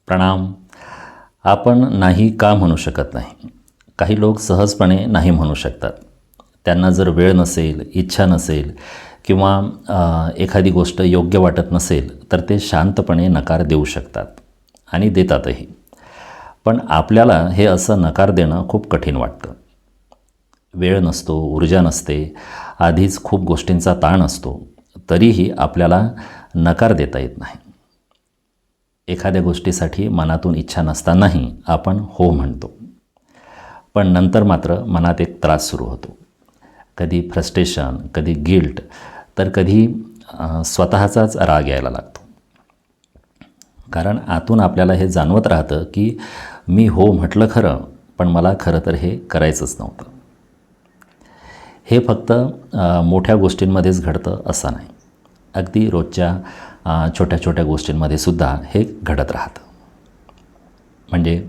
प्रणाम. आपण नाही का म्हणू शकत नाही. काही लोक सहजपणे नाही म्हणू शकतात. त्यांना जर वेळ नसेल, इच्छा नसेल किंवा एखादी गोष्ट योग्य वाटत नसेल तर ते शांतपणे नकार देऊ शकतात आणि देतातही. पण आपल्याला हे असं नकार देणं खूप कठीण वाटतं. वेळ नसतो, ऊर्जा नसते, आधीच खूप गोष्टींचा ताण असतो, तरीही आपल्याला नकार देता येत नाही. एखाद्या गोष्टीसाठी मनातून इच्छा नसतानाही आपण हो म्हणतो. पण नंतर मात्र मनात एक त्रास सुरू होतो. कधी फ्रस्ट्रेशन, कधी गिल्ट, तर कधी स्वतःचाच राग यायला लागतो. कारण आतून आपल्याला हे जाणवत राहतं की मी हो म्हटलं खरं, पण मला खरं तर हे करायचंच नव्हतं. हे फक्त मोठ्या गोष्टींमध्येच घडतं असं नाही. अगदी रोजच्या छोट्या छोट्या गोष्टींमध्ये सुद्धा हे घडत राहतं. म्हणजे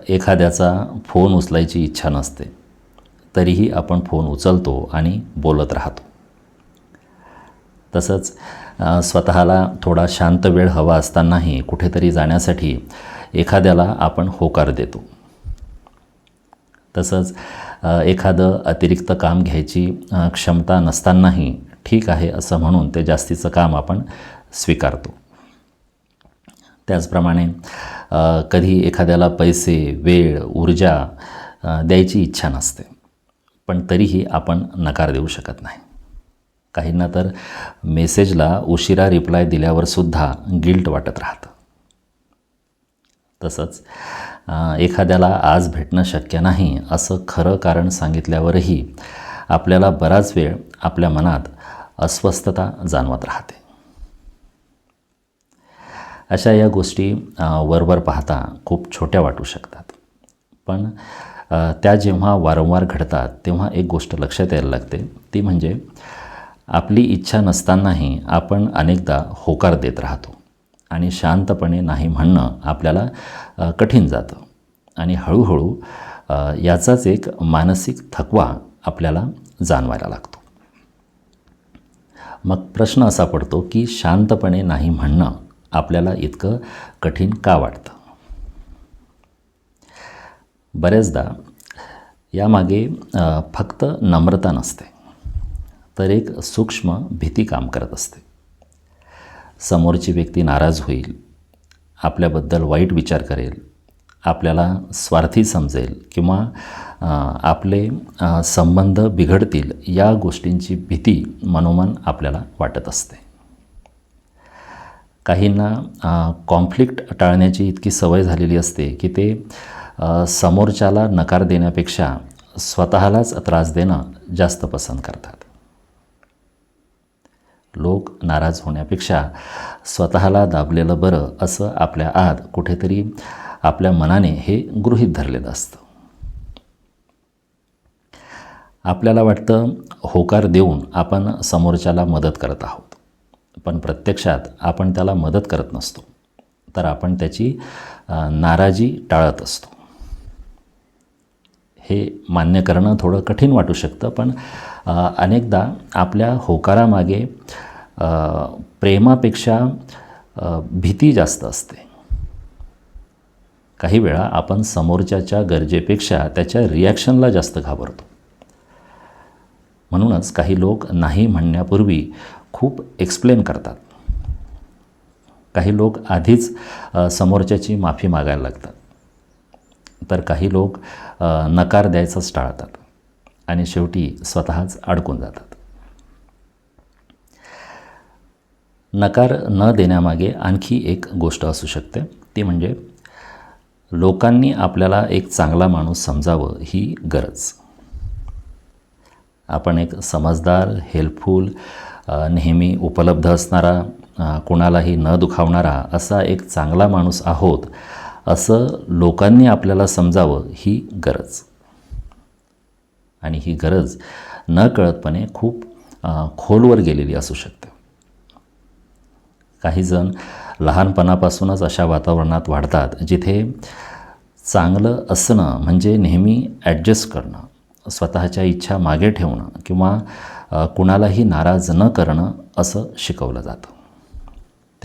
एखाद्याचा फोन उचलायची इच्छा नसते, तरीही आपण फोन उचलतो आणि बोलत राहतो. तसंच स्वतःला थोडा शांत वेळ हवा असतानाही कुठेतरी जाण्यासाठी एखाद्याला आपण होकार देतो. तसंच एखादं अतिरिक्त काम घ्यायची क्षमता नसतानाही ठीक आहे असं म्हणून ते जास्तीचं काम आपण स्वीकारतो. त्याचप्रमाणे कधी एखाद्याला पैसे, वेळ, ऊर्जा द्यायची इच्छा नसते, पण तरीही आपण नकार देऊ शकत नाही. काहींना तर मेसेजला उशिरा रिप्लाय दिल्यावरसुद्धा गिल्ट वाटत राहतं. तसंच एखाद्याला आज भेटणं शक्य नाही असं खरं कारण सांगितल्यावरही आपल्याला बराच वेळ आपल्या मनात अस्वस्थता जाणवत राहते. अशा या गोष्टी वरवर पाहता खूप छोट्या वाटू शकतात, पण त्या जेव्हा वारंवार घडतात तेव्हा एक गोष्ट लक्षात यायला लागते. ती म्हणजे आपली इच्छा नसतानाही आपण अनेकदा होकार देत राहतो आणि शांतपणे नाही म्हणणं आपल्याला कठीण जातं आणि हळूहळू याचाच एक मानसिक थकवा आपल्याला जाणवायला लागतो. मग प्रश्न असा पडतो की शांतपणे नाही म्हणणं आपल्याला इतकं कठीण का वाटतं? बऱ्याचदा यामागे फक्त नम्रता नसते, तर एक सूक्ष्म भीती काम करत असते. समोरची व्यक्ती नाराज होईल, आपल्याबद्दल वाईट विचार करेल, आपल्याला स्वार्थी समजेल किंवा आपले संबंध बिघडतील या गोष्टींची भीती मनोमन आपल्याला वाटत असते. काहींना कॉन्फ्लिक्ट टाळण्याची इतकी सवय झालेली असते की ते समोरच्याला नकार देण्यापेक्षा स्वतःलाच त्रास देणं जास्त पसंत करतात. लोक नाराज होण्यापेक्षा स्वतःला दाबलेलं बरं असं आपल्या आत कुठेतरी आपल्या मनाने हे गृहीत धरलेलं असतं. आपल्याला वाटतं होकार देऊन आपण समोरच्याला मदत करत आहोत, पण प्रत्यक्षात आपण त्याला मदत करत नसतो, तर आपण त्याची नाराजी टाळत असतो. हे मान्य करणं थोडं कठीण वाटू शकतं, पण अनेकदा आपल्या होकारामागे प्रेमापेक्षा भीती जास्त असते. काही वेळा आपण समोरच्याच्या गरजेपेक्षा त्याच्या रिॲक्शनला जास्त घाबरतो. म्हणूनच काही लोक नाही म्हणण्यापूर्वी खूप एक्सप्लेन करतात. काही लोक आधीच समोरच्याची माफी मागायला लागतात, तर काही लोक नकार द्यायचाच टाळतात आणि शेवटी स्वतःच अडकून जातात. नकार न देण्यामागे आणखी एक गोष्ट असू शकते, ती म्हणजे लोकांनी आपल्याला एक चांगला माणूस समजावं ही गरज. आपण एक समजदार, हेल्पफुल, नेहमी उपलब्ध असणारा, कोणालाही न दुखावणारा असा एक चांगला माणूस आहोत असं लोकांनी आपल्याला समजावं ही गरज. आणि ही गरज नकळतपणे खूप खोलवर गेलेली असू शकते. काही जण लहानपणापासूनच अशा वातावरणात वाढतात जिथे चांगलं असणं म्हणजे नेहमी ॲडजस्ट करणं, स्वतःच्या इच्छा मागे ठेवणं किंवा कुणालाही नाराज न करणं असं शिकवलं जातं.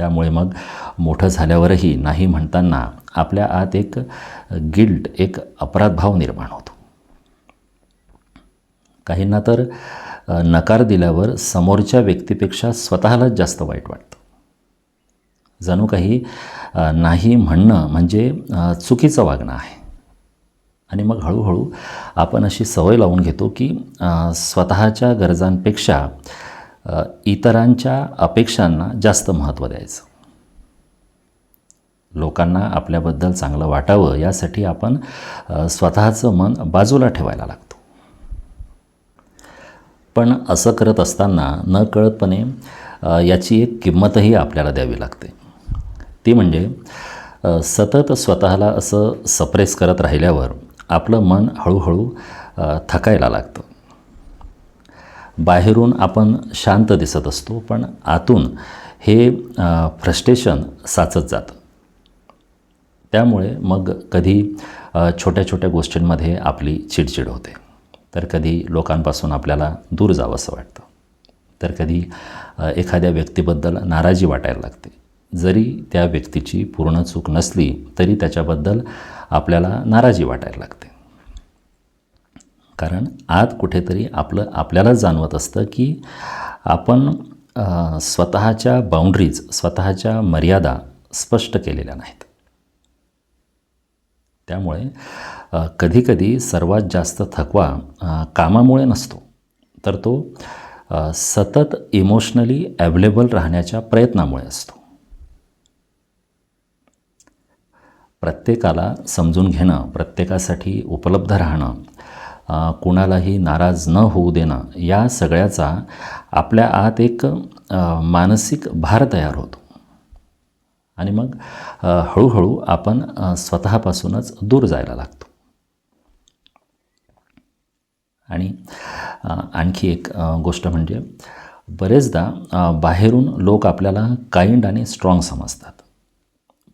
त्यामुळे मग मोठं झाल्यावरही नाही म्हणताना आपल्या आत एक गिल्ट, एक अपराधभाव निर्माण होतो. काहींना तर नकार दिल्यावर समोरच्या व्यक्तीपेक्षा स्वतःलाच जास्त वाईट वाटतं. जणू काही नाही म्हणणं म्हणजे चुकीचं वागणं आहे. आणि मग हळूहळू आपण अशी सवय लावून घेतो की स्वतःच्या गरजांपेक्षा इतरांच्या अपेक्षांना जास्त महत्त्व द्यायचं. लोकांना आपल्याबद्दल चांगलं वाटावं यासाठी आपण स्वतःचं मन बाजूला ठेवायला लागतो. पण असं करत असताना नकळतपणे याची एक किंमतही आपल्याला द्यावी लागते. ती म्हणजे सतत स्वतःला असं सप्रेस करत राहिल्यावर आपलं मन हळूहळू थकायला लागतं. बाहेरून आपण शांत दिसत असतो, पण आतून हे फ्रस्ट्रेशन साचत जातं. त्यामुळे मग कधी छोट्या छोट्या गोष्टींमध्ये आपली चिडचिड होते, तर कधी लोकांपासून आपल्याला दूर जावंसं वाटतं, तर कधी एखाद्या व्यक्तीबद्दल नाराजी वाटायला लागते. जरी त्या व्यक्तीची पूर्ण चूक नसली तरी त्याच्याबद्दल आपल्याला नाराजी वाटायला लागते. कारण आत कुठेतरी आपल्याला जाणवत असतं की आपण स्वतःच्या बाउंड्रीज, स्वतःच्या मर्यादा स्पष्ट केलेल्या नाहीत. त्यामुळे कधीकधी सर्वात जास्त थकवा कामामुळे नसतो, तर तो सतत इमोशनली अवेलेबल राहण्याच्या प्रयत्नामुळे असतो. प्रत्येकाला समजून घेणं, प्रत्येकासाठी उपलब्ध राहणं, कुणालाही नाराज न होऊ देणं, या सगळ्याचा आपल्या आत एक मानसिक भार तयार होतो. आणि मग हळूहळू आपण स्वतःपासूनच दूर जायला लागतो. आणि आणखी एक गोष्ट म्हणजे बरेचदा बाहेरून लोक आपल्याला काइंड आणि स्ट्रॉंग समजतात,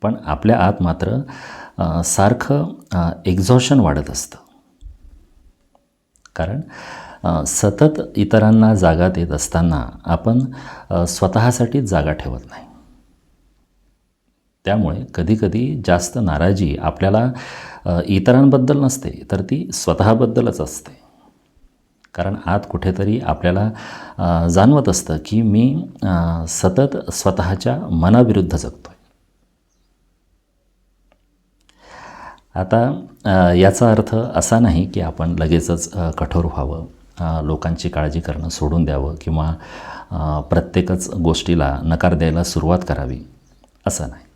पण आपल्या आत मात्र सारखं एक्झॉशन वाढत असतं. कारण सतत इतरांना जागा देत असताना आपण स्वतःसाठीच जागा ठेवत नाही. त्यामुळे कधीकधी जास्त नाराजी आपल्याला इतरांबद्दल नसते, तर ती स्वतःबद्दलच असते. कारण आत कुठेतरी आपल्याला जाणवत असतं की मी सतत स्वतःच्या मनाविरुद्ध जगतोय. आता याचा अर्थ असा नाही की आपण लगेचच कठोर व्हावं, लोकांची काळजी करणं सोडून द्यावं किंवा प्रत्येकच गोष्टीला नकार द्यायला सुरुवात करावी, असं नाही.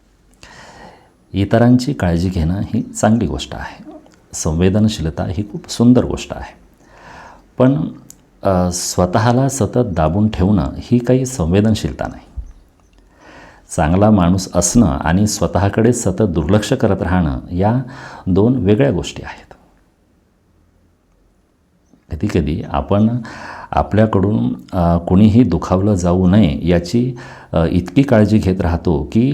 इतरांची काळजी घेणं ही चांगली गोष्ट आहे. संवेदनशीलता ही खूप सुंदर गोष्ट आहे. पण स्वतःला सतत दाबून ठेवणं ही काही संवेदनशीलता नाही. चांगला माणूस असणं आणि स्वतःकडे सतत दुर्लक्ष करत राहणं या दोन वेगळ्या गोष्टी आहेत. कधीकधी आपण आपल्याकडून कुणीही दुखावलं जाऊ नये याची इतकी काळजी घेत राहतो की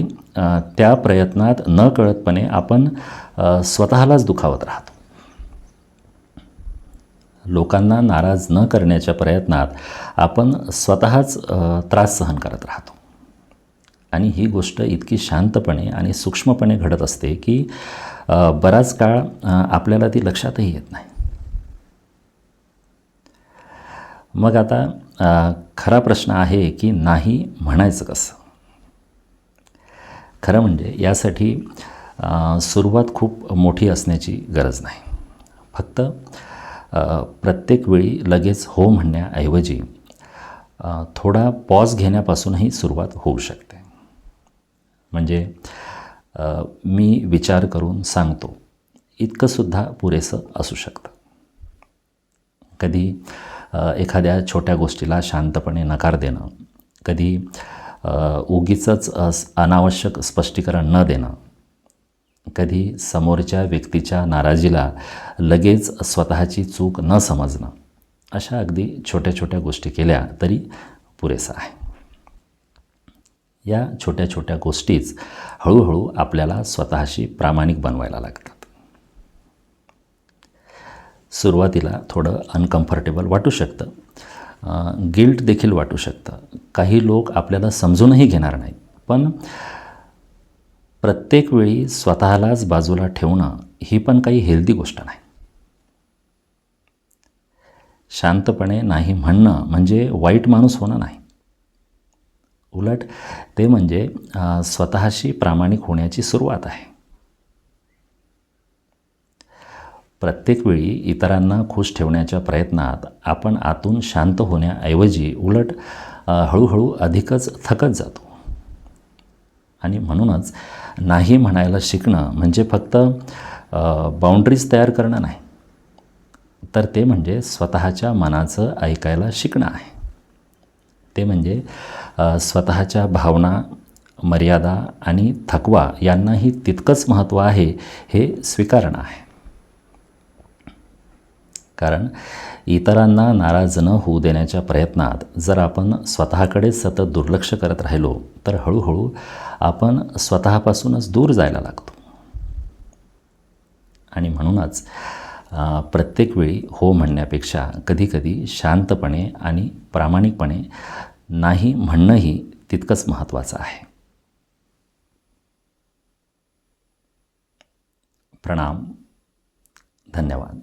त्या प्रयत्नात नकळतपणे आपण स्वतःलाच दुखावत राहतो. लोकांना नाराज न करण्याच्या प्रयत्नात आपण स्वतःच त्रास सहन करत राहतो. आणि ही गोष्ट इतकी शांतपणे आणि सूक्ष्मपणे घडत असते की बराच काळ आपल्याला ती लक्षातही येत नाही. मग आता खरा प्रश्न आहे की नाही म्हणायचं कसं? खरं म्हणजे यासाठी सुरुवात खूप मोठी असण्याची गरज नाही. फक्त प्रत्येक वेळी लगेच हो म्हणण्याऐवजी थोडा पॉज घेण्यापासूनही सुरुवात होऊ शकते. म्हणजे मी विचार करून सांगतो इतकंसुद्धा पुरेसं असू शकतं. कधी एखाद्या छोट्या गोष्टीला शांतपणे नकार देणं, कधी उगीचंच अनावश्यक स्पष्टीकरण न देणं, कधी समोरच्या व्यक्तीच्या नाराजीला लगेच स्वतःची चूक न समजणं, अशा अगदी छोट्या छोट्या गोष्टी केल्या तरी पुरेसं आहे. या छोट्या छोट्या गोष्टीच हळूहळू आपल्याला स्वतःशी प्रामाणिक बनवायला लागतात. सुरुवातीला थोडं अनकम्फर्टेबल वाटू शकतं, गिल्ट देखील वाटू शकतं. काही लोक आपल्याला समजूनही घेणार नाहीत, पण प्रत्येक वेळी स्वतःलाच बाजूला ठेवणं ही पण काही हेल्दी गोष्ट नाही. शांतपणे नाही म्हणणं म्हणजे वाईट माणूस होणं नाही. उलट ते म्हणजे स्वतःशी प्रामाणिक होण्याची सुरुवात आहे. प्रत्येक वेळी इतरांना खुश ठेवण्याच्या प्रयत्नात आपण आतून शांत होण्याऐवजी उलट हळूहळू अधिकच थकत जातो. आणि म्हणूनच नाही म्हणायला शिकणं म्हणजे फक्त बाउंड्रीज तयार करणं नाही, तर ते म्हणजे स्वतःच्या मनाचं ऐकायला शिकणं आहे. ते म्हणजे स्वतःच्या भावना, मर्यादा आणि थकवा यांनाही तितकंच महत्त्व आहे हे स्वीकारणं आहे. कारण इतरांना नाराज न होऊ देण्याच्या प्रयत्नात जर आपण स्वतःकडेच सतत दुर्लक्ष करत राहिलो तर हळूहळू आपण स्वतःपासूनच दूर जायला लागतो. आणि म्हणूनच प्रत्येक वेळी हो म्हणण्यापेक्षा कधीकधी शांतपणे आणि प्रामाणिकपणे नाही म्हणणंही तितकंच महत्त्वाचं आहे. प्रणाम. धन्यवाद.